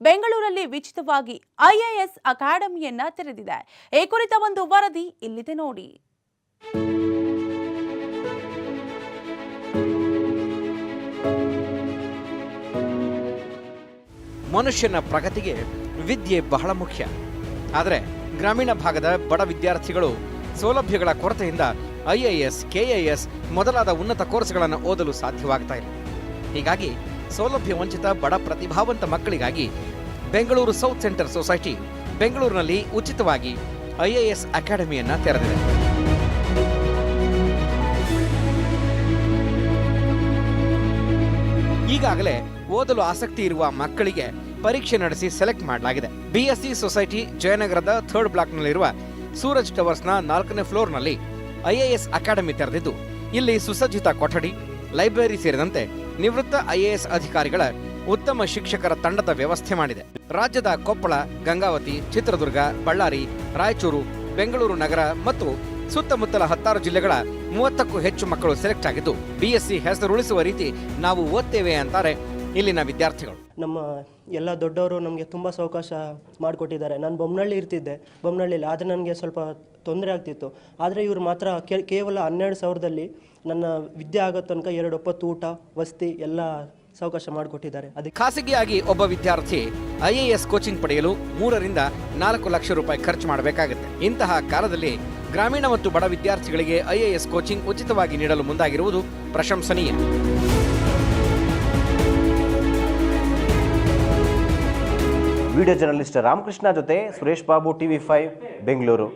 ಬೆಂಗಳೂರಲ್ಲಿ ಉಚಿತವಾಗಿ ಐಎಎಸ್ ಅಕಾಡೆಮಿಯನ್ನ ತೆರೆದಿದೆ. ಈ ಕುರಿತ ಒಂದು ವರದಿ ಇಲ್ಲಿದೆ ನೋಡಿ. ಮನುಷ್ಯನ ಪ್ರಗತಿಗೆ ವಿದ್ಯೆ ಬಹಳ ಮುಖ್ಯ. ಆದರೆ ಗ್ರಾಮೀಣ ಭಾಗದ ಬಡ ವಿದ್ಯಾರ್ಥಿಗಳು ಸೌಲಭ್ಯಗಳ ಕೊರತೆಯಿಂದ ಐಎಎಸ್, ಕೆಎಎಸ್ ಮೊದಲಾದ ಉನ್ನತ ಕೋರ್ಸ್ಗಳನ್ನು ಓದಲು ಸಾಧ್ಯವಾಗ್ತಾ ಇಲ್ಲ. ಹೀಗಾಗಿ ಸೌಲಭ್ಯ ವಂಚಿತ ಬಡ ಪ್ರತಿಭಾವಂತ ಮಕ್ಕಳಿಗಾಗಿ ಬೆಂಗಳೂರು ಸೌತ್ ಸೆಂಟರ್ ಸೊಸೈಟಿ ಬೆಂಗಳೂರಿನಲ್ಲಿ ಉಚಿತವಾಗಿ ಐಎಎಸ್ ಅಕಾಡೆಮಿಯನ್ನ ತೆರೆದಿದೆ. ಈಗಾಗಲೇ ಓದಲು ಆಸಕ್ತಿ ಇರುವ ಮಕ್ಕಳಿಗೆ ಪರೀಕ್ಷೆ ನಡೆಸಿ ಸೆಲೆಕ್ಟ್ ಮಾಡಲಾಗಿದೆ. ಬಿಎಸ್ಸಿ ಸೊಸೈಟಿ ಜಯನಗರದ 3rd ಬ್ಲಾಕ್ನಲ್ಲಿರುವ ಸೂರಜ್ ಟವರ್ಸ್ನ 4ನೇ ಫ್ಲೋರ್ನಲ್ಲಿ ಐಎಎಸ್ ಅಕಾಡೆಮಿ ತೆರೆದಿದ್ದು, ಇಲ್ಲಿ ಸುಸಜ್ಜಿತ ಕೊಠಡಿ, ಲೈಬ್ರರಿ ಸೇರಿದಂತೆ ನಿವೃತ್ತ ಐಎಎಸ್ ಅಧಿಕಾರಿಗಳ ಉತ್ತಮ ಶಿಕ್ಷಕರ ತಂಡದ ವ್ಯವಸ್ಥೆ ಮಾಡಿದೆ. ರಾಜ್ಯದ ಕೊಪ್ಪಳ, ಗಂಗಾವತಿ, ಚಿತ್ರದುರ್ಗ, ಬಳ್ಳಾರಿ, ರಾಯಚೂರು, ಬೆಂಗಳೂರು ನಗರ ಮತ್ತು ಸುತ್ತಮುತ್ತಲ 16 ಜಿಲ್ಲೆಗಳ 30ಕ್ಕೂ ಹೆಚ್ಚು ಮಕ್ಕಳು ಸೆಲೆಕ್ಟ್ ಆಗಿದ್ದು, ಬಿಎಸ್ಸಿ ಹೆಸರುಳಿಸುವ ರೀತಿ ನಾವು ಓದ್ತೇವೆ ಅಂತಾರೆ ಇಲ್ಲಿನ ವಿದ್ಯಾರ್ಥಿಗಳು. ನಮ್ಮ ಎಲ್ಲ ದೊಡ್ಡವರು ನಮಗೆ ತುಂಬ ಅವಕಾಶ ಮಾಡಿಕೊಟ್ಟಿದ್ದಾರೆ. ನಾನು ಬೊಮ್ಮನಹಳ್ಳಿ ಇರ್ತಿದ್ದೆ, ಬೊಮ್ಮನಹಳ್ಳಿಯಲ್ಲಿ. ಆದರೆ ನನಗೆ ಸ್ವಲ್ಪ ತೊಂದರೆ ಆಗ್ತಿತ್ತು. ಆದರೆ ಇವರು ಮಾತ್ರ ಕೇವಲ 12,000ದಲ್ಲಿ ನನ್ನ ವಿದ್ಯೆ ಆಗೋ ತನಕ 2 ಹೊತ್ತು ಊಟ, ವಸತಿ ಎಲ್ಲ ಅವಕಾಶ ಮಾಡಿಕೊಟ್ಟಿದ್ದಾರೆ. ಅದಕ್ಕೆ ಖಾಸಗಿಯಾಗಿ ಒಬ್ಬ ವಿದ್ಯಾರ್ಥಿ ಐಎಎಸ್ ಕೋಚಿಂಗ್ ಪಡೆಯಲು 3 ರಿಂದ 4 ಲಕ್ಷ ರೂಪಾಯಿ ಖರ್ಚು ಮಾಡಬೇಕಾಗುತ್ತೆ. ಇಂತಹ ಕಾಲದಲ್ಲಿ ಗ್ರಾಮೀಣ ಮತ್ತು ಬಡ ವಿದ್ಯಾರ್ಥಿಗಳಿಗೆ ಐಎಎಸ್ ಕೋಚಿಂಗ್ ಉಚಿತವಾಗಿ ನೀಡಲು ಮುಂದಾಗಿರುವುದು ಪ್ರಶಂಸನೀಯ. ವಿಡಿಯೋ ಜರ್ನಲಿಸ್ಟ್ ರಾಮಕೃಷ್ಣ ಜೊತೆ ಸುರೇಶ್ ಬಾಬು, TV5 ಬೆಂಗಳೂರು.